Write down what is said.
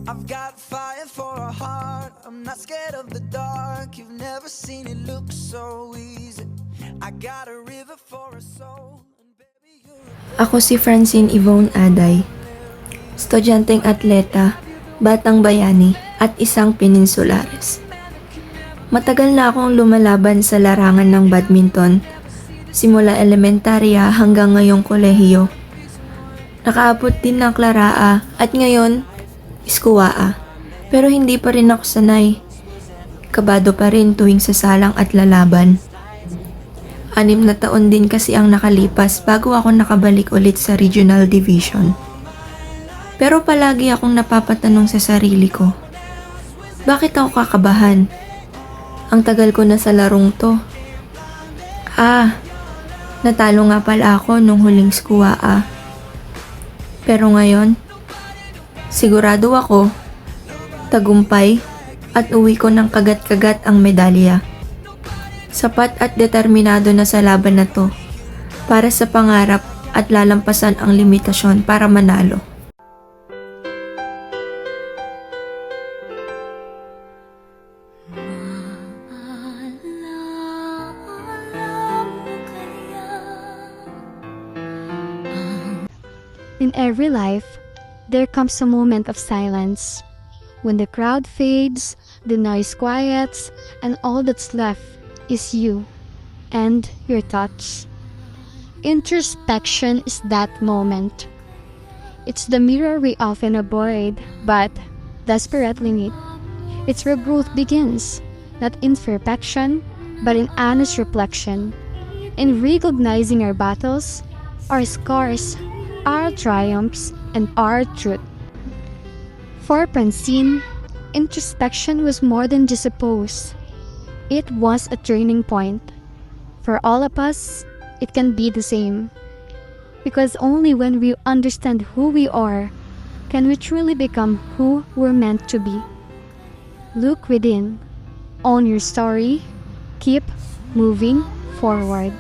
I've got fire for a heart. I'm not scared of the dark. You've never seen it look so easy. I got a river for a soul. Ako si Francine Yvonne Aday, estudyanteng atleta, batang bayani at isang peninsulares. Matagal na akong lumalaban sa larangan ng badminton, simula elementarya hanggang ngayong kolehiyo. Nakaabot din ng Claraa at ngayon, Iskuwaa. Pero hindi pa rin ako sanay. Kabado pa rin tuwing sasalang at lalaban. 6 na taon din kasi ang nakalipas bago ako nakabalik ulit sa regional division. Pero palagi akong napapatanong sa sarili ko, bakit ako kakabahan? Ang tagal ko na sa larong to. Natalo nga pala ako nung huling Iskuwaa. Pero ngayon, sigurado ako, tagumpay at uwi ko ng kagat-kagat ang medalya. Sapat at determinado na sa laban na to para sa pangarap at lalampasan ang limitasyon para manalo. In every life, there comes a moment of silence. When the crowd fades, the noise quiets, and all that's left is you and your thoughts. Introspection is that moment. It's the mirror we often avoid, but desperately need. It's where growth begins, not in perfection, but in honest reflection, in recognizing our battles, our scars, our triumphs, and our truth. For Francine, introspection was more than just a pose. It was a turning point. For all of us, it can be the same. Because only when we understand who we are, can we truly become who we're meant to be. Look within, own your story, keep moving forward.